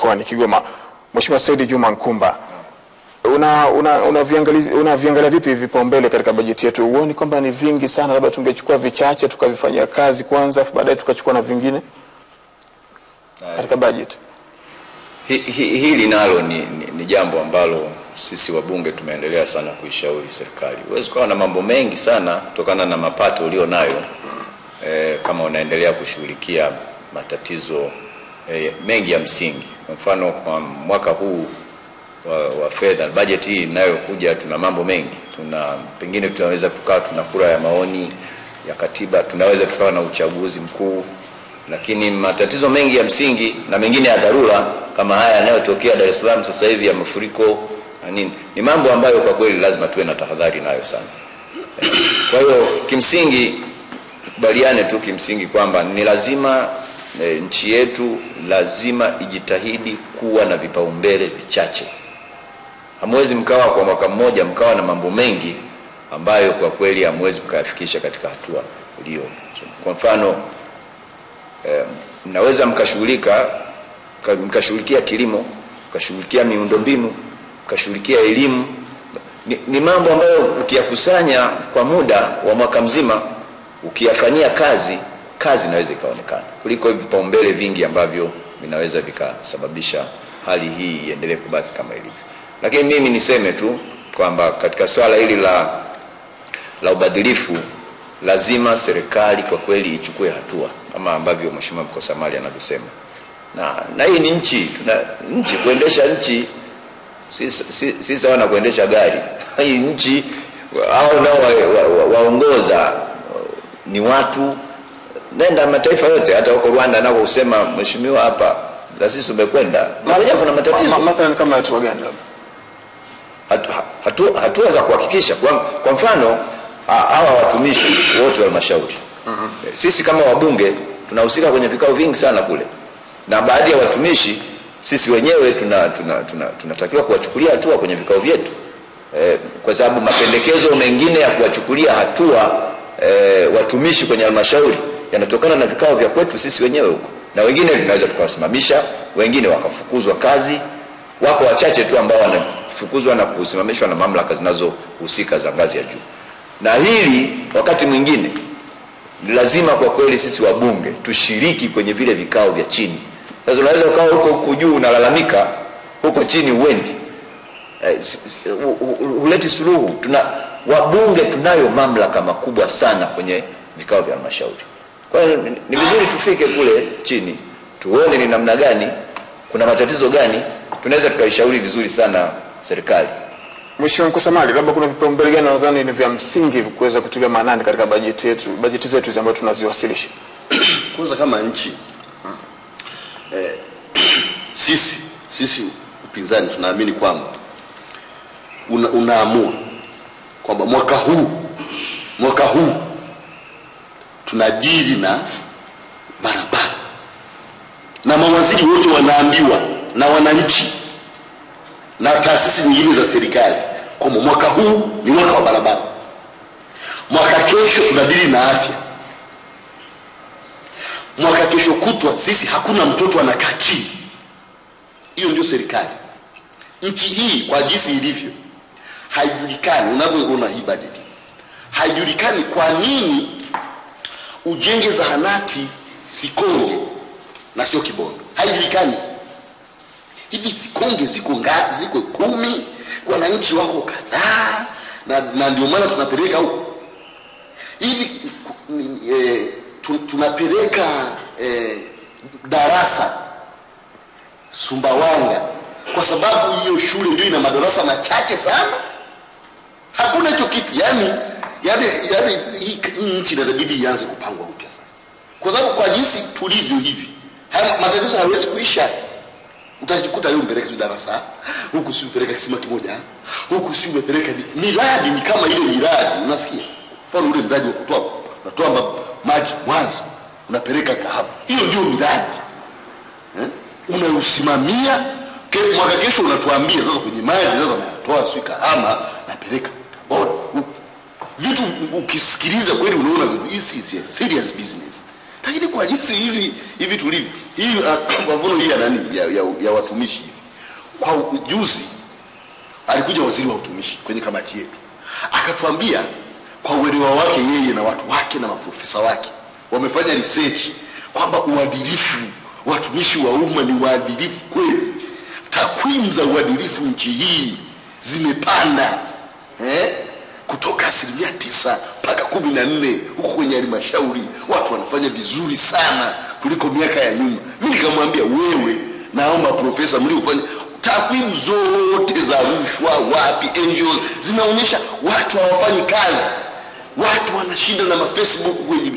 mkoani Kigoma. Mheshimiwa Said Juma Nkumba, unaviangalia vipi vipaumbele katika bajeti yetu? Uone kwamba ni vingi sana, labda tungechukua vichache tukavifanyia kazi kwanza baadaye tukachukua na vingine katika bajeti? Hili nalo ni jambo ambalo sisi wabunge tumeendelea sana kuishauri serikali. Huwezi kuwa na mambo mengi sana kutokana na mapato ulio nayo kama unaendelea kushughulikia matatizo mengi ya msingi. Kwa mfano kwa mwaka huu wa fedha, budget hii inayokuja, tuna mambo mengi. Pengine tunaweza tukawa tuna kura ya maoni ya katiba, tunaweza tukawa na uchaguzi mkuu, lakini matatizo mengi ya msingi na mengine ya dharura kama haya yanayotokea Dar es Salaam sasa hivi ya mafuriko na nini, ni mambo ambayo kwa kweli lazima tuwe na tahadhari nayo sana. Kwa hiyo kimsingi kubaliane tu kimsingi kwamba ni lazima nchi yetu lazima ijitahidi kuwa na vipaumbele vichache. Hamwezi mkawa kwa mwaka mmoja mkawa na mambo mengi ambayo kwa kweli hamwezi mkayafikisha katika hatua iliyo. Kwa mfano mnaweza mkashughulikia kilimo, mkashughulikia miundombinu, mkashughulikia elimu. Ni mambo ambayo ukiyakusanya kwa muda wa mwaka mzima, ukiyafanyia kazi inaweza ikaonekana kuliko vipaumbele vingi ambavyo vinaweza vikasababisha hali hii iendelee kubaki kama ilivyo. Lakini mimi niseme tu kwamba katika swala hili la ubadilifu lazima serikali kwa kweli ichukue hatua kama ambavyo Mheshimiwa Mkosamali anavyosema. Na hii ni nchi kuendesha nchi si sawa na kuendesha gari. Hii nchi hao nao waongoza ni watu. Nenda mataifa yote, hata huko Rwanda nako usema mheshimiwa hapa na sisi umekwenda, moja kuna matatizo. Mathalan kama hatua gani labda? Hatua za kuhakikisha kwa mfano hawa watumishi wote wa halmashauri. Sisi kama wabunge tunahusika kwenye vikao vingi sana kule. Na baadhi ya watumishi sisi wenyewe tunatakiwa kuwachukulia hatua kwenye vikao vyetu. Kwa sababu mapendekezo mengine ya kuwachukulia hatua watumishi kwenye halmashauri yanatokana na vikao vya kwetu sisi wenyewe huko. Na wengine tunaweza tukawasimamisha, wengine wakafukuzwa kazi. Wako wachache tu ambao wanafukuzwa na kusimamishwa na mamlaka zinazohusika za ngazi ya juu. Na hili wakati mwingine lazima kwa kweli sisi wabunge tushiriki kwenye vile vikao vya chini. Sasa unaweza ukawa huko juu unalalamika, huko chini uendi. Huleti suluhu. Wabunge tunayo mamlaka makubwa sana kwenye vikao vya halmashauri. Kwa hiyo ni vizuri tufike kule chini, tuone ni namna gani, kuna matatizo gani, tunaweza tukaishauri vizuri sana serikali. Mheshimiwa Mkosamali, labda kuna vipaumbele gani nadhani ni vya msingi kuweza kutilia maanani katika bajeti zetu ambazo tunaziwasilisha? Kwanza kama nchi sisi upinzani tunaamini kwamba unaamua kwamba mwaka huu tunadili na barabara, na mawaziri wote wanaambiwa na wananchi na taasisi nyingine za serikali kwamba mwaka huu ni mwaka wa barabara. Mwaka kesho tunadili na afya. Mwaka kesho kutwa sisi hakuna mtoto anakaa chini. Hiyo ndio serikali. Nchi hii kwa jinsi ilivyo haijulikani, unavyoona hii budget, haijulikani kwa nini ujenge zahanati Sikonge na sio Kibondo. Haijulikani. Hivi Sikonge ziko 10, wananchi wako kadhaa, na ndio maana tunapeleka huko. Hivi tunapeleka darasa Sumbawanga kwa sababu hiyo shule ndio ina madarasa machache sana. Hakuna hicho kitu. Yani hii nchi inabidi ianze kupangwa upya sasa. Kwa sababu kwa jinsi tulivyo hivi, haya matatizo hayawezi kuisha. Utajikuta leo mpeleka darasa, huku si mpeleka kisima kimoja, huku si mpeleka miradi ni kama ile miradi, unasikia? Mfano ule mradi wa kutoa maji Mwanza, unapeleka Kahama. Hiyo ndio miradi. Unausimamia, mwaka kesho unatuambia sasa kwenye maji sasa natoa sio Kahama napeleka Tabora huku. Vitu ukisikiliza kweli unaona this is a serious business. Lakini kwa jinsi hivi tulivyo, hii kwa mfano hii ya watumishi, kwa ujuzi alikuja waziri wa utumishi kwenye kamati yetu, akatuambia kwa uelewa wake yeye na watu wake na maprofesa wake wamefanya research kwamba uadilifu, watumishi wa umma ni waadilifu kweli. Takwimu za uadilifu nchi hii zimepanda kutoka 9% mpaka 14% huko kwenye halmashauri. Watu wanafanya vizuri sana kuliko miaka ya nyuma. Mimi nikamwambia, wewe naomba profesa, mliofanya takwimu zote za rushwa wapi, NGOs zinaonyesha watu hawafanyi kazi, watu wanashinda na Facebook kwenye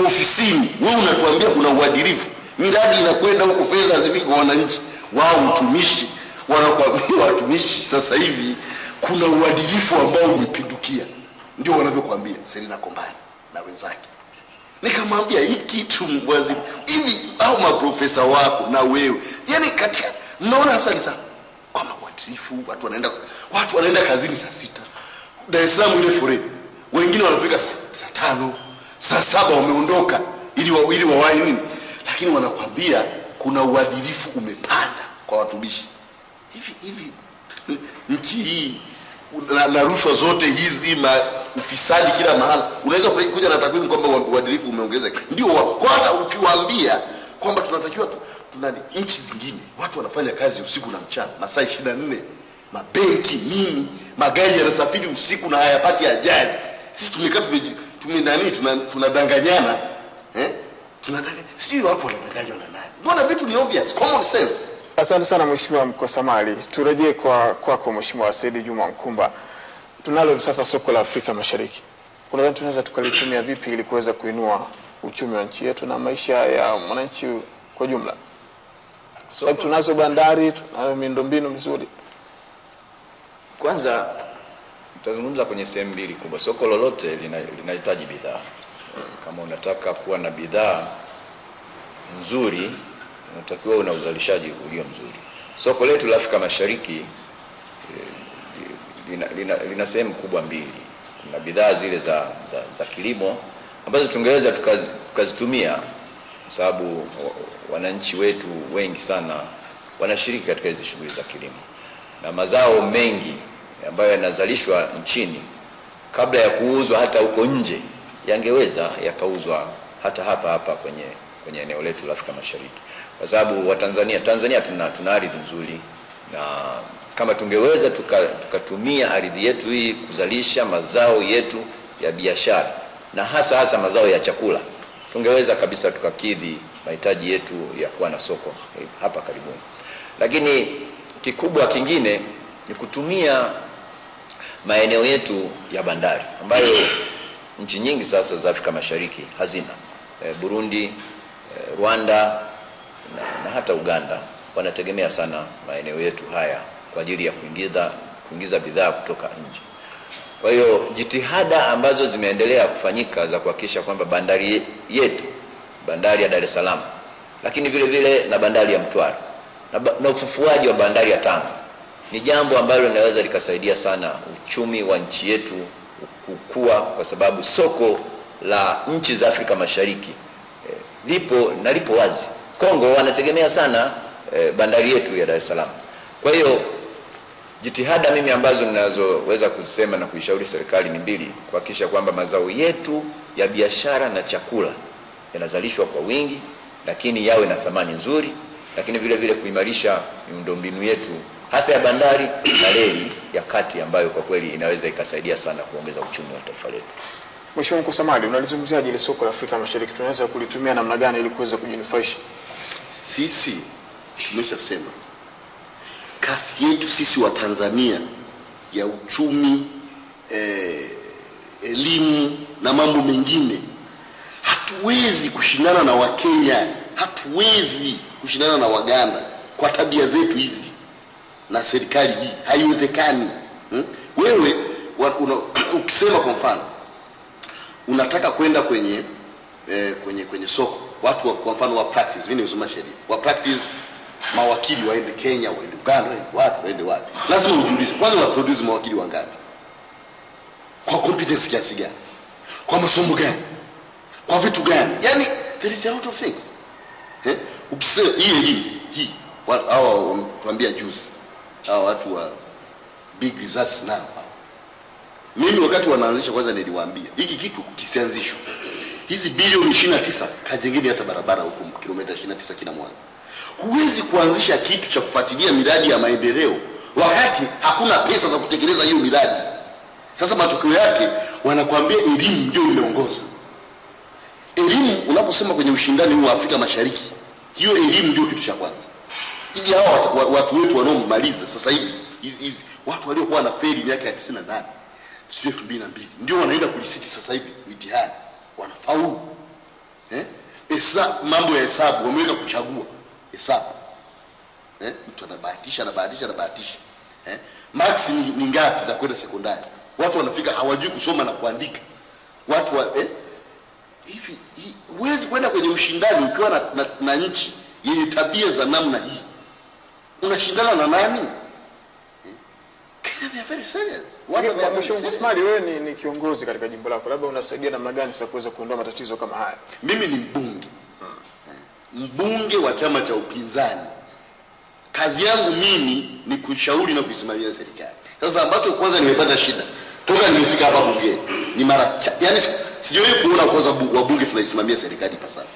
ofisini. Wewe unatuambia kuna uadilifu, miradi inakwenda huko, fedha hazifiki kwa wananchi. Wao utumishi wanakuambia watumishi sasa hivi kuna uadilifu ambao umepindukia. Ndio wanavyokuambia Selina Kombani na wenzake. Nikamwambia hii kitu waziri hivi au maprofesa wako na wewe, yani katika mnaona hata ni sawa kama uadilifu, watu wanaenda kazini saa 6 Dar es Salaam ile foleni, wengine wanafika saa 5 saa 7 wameondoka ili wawahi nini, lakini wanakuambia kuna uadilifu umepanda kwa watumishi. Hivi nchi hii na rushwa zote hizi, ufisadi kila mahali, unaweza kuja na takwimu kwamba uadilifu umeongezeka? Ndio kwa hata ukiwaambia kwamba tunatakiwa nchi zingine watu wanafanya kazi usiku na mchana masaa 24, mabenki nini, magari yanasafiri usiku na hayapati ajali. Sisi tumekaa tunadanganyana sio watu wanadanganywa na nani? Mbona vitu ni obvious, common sense. Asante sana Mheshimiwa Mkosamali. Turejee kwako Mheshimiwa Said Juma Mkumba. Tunalo sasa soko la Afrika Mashariki. Unadhani tunaweza tukalitumia vipi ili kuweza kuinua uchumi wa nchi yetu na maisha ya mwananchi kwa jumla? Sababu tunazo bandari, tunayo miundombinu mizuri. Kwanza tutazungumza kwenye sehemu mbili kubwa. Soko lolote linahitaji bidhaa. Kama unataka kuwa na bidhaa nzuri, unatakiwa una uzalishaji ulio mzuri. Soko letu la Afrika Mashariki lina sehemu kubwa mbili. Kuna bidhaa zile za kilimo ambazo tungeweza tukazitumia, kwa sababu wananchi wetu wengi sana wanashiriki katika hizo shughuli za kilimo, na mazao mengi ambayo yanazalishwa nchini kabla ya kuuzwa hata huko nje yangeweza yakauzwa hata hapa kwenye eneo letu la Afrika Mashariki, kwa sababu Tanzania tuna ardhi nzuri, na kama tungeweza tukatumia ardhi yetu hii kuzalisha mazao yetu ya biashara na hasa mazao ya chakula, tungeweza kabisa tukakidhi mahitaji yetu ya kuwa na soko hapa karibuni. Lakini kikubwa kingine ni kutumia maeneo yetu ya bandari ambayo nchi nyingi sasa za Afrika Mashariki hazina. Burundi, Rwanda na hata Uganda wanategemea sana maeneo yetu haya kwa ajili ya kuingiza bidhaa kutoka nje. Kwa hiyo jitihada ambazo zimeendelea kufanyika za kuhakikisha kwamba bandari yetu, bandari ya Dar es Salaam, lakini vile vile na bandari ya Mtwara na ufufuaji wa bandari ya Tanga, ni jambo ambalo linaweza likasaidia sana uchumi wa nchi yetu kukua, kwa sababu soko la nchi za Afrika Mashariki lipo wazi. Kongo wanategemea sana bandari yetu ya Dar es Salaam. Kwa hiyo jitihada mimi ambazo ninazoweza kusema na kuishauri serikali ni mbili: kuhakikisha kwamba mazao yetu ya biashara na chakula yanazalishwa kwa wingi, lakini yawe na thamani nzuri, lakini vile vile kuimarisha miundombinu yetu hasa ya bandari na reli ya kati, ambayo kwa kweli inaweza ikasaidia sana kuongeza uchumi wa taifa letu. Mheshimiwa Mkosamali, unalizungumziaje ile soko la Afrika Mashariki? Tunaweza kulitumia namna gani ili kuweza kujinufaisha? Sisi tumeshasema kasi yetu sisi wa Tanzania ya uchumi, elimu na mambo mengine, hatuwezi kushindana na Wakenya, hatuwezi kushindana na Waganda kwa tabia zetu hizi na serikali hii, haiwezekani. Wewe ukisema kwa mfano unataka kwenda kwenye soko, watu kwa mfano wa practice, mimi nimesoma sheria, wa practice mawakili waende Kenya, waende Uganda, waende wapi, lazima ujiulize kwanza wa produce mawakili wangapi, kwa competence kiasi gani, kwa masomo gani, kwa vitu gani. Yani There is a lot of things. Ukisema hii elimu hii hawa tuambia juzi hawa watu wa big results now. Mimi wakati wanaanzisha kwanza niliwaambia hiki kitu kisianzishwe. Hizi bilioni 29 kajengeni hata barabara huko kilomita 29 kila mwaka. Huwezi kuanzisha kitu cha kufuatilia miradi ya maendeleo wakati hakuna pesa za kutekeleza hiyo miradi. Sasa matokeo yake wanakuambia elimu ndio imeongoza. Elimu unaposema kwenye ushindani huu wa Afrika Mashariki, hiyo elimu ndio kitu cha kwanza. Ili hao watu wetu wanaomaliza sasa hivi hizi watu waliokuwa na feli miaka ya 98 sio 2002 ndio wanaenda kulisiti sasa hivi mitihani wanafaulu. Mambo ya hesabu wameweka kuchagua hesabu. Mtu anabahatisha. Max ni ngapi za kwenda sekondari? Watu wanafika hawajui kusoma na kuandika. Watu hivi huwezi kwenda kwenye ushindani ukiwa na nchi yenye tabia za namna hii. Unashindana na nani? Kenya, they are very serious. Mheshimiwa Kusmali, wewe ni kiongozi katika jimbo lako. Labda unasaidia namna gani sasa kuweza kuondoa matatizo kama haya? Mimi ni mbunge wa chama cha upinzani. Kazi yangu mimi ni kushauri na kusimamia serikali. Sasa ambacho kwanza nimepata shida toka nimefika hapa bunge ni mara yani sijawahi kuona kwanza wabunge tunaisimamia serikali pasavyo.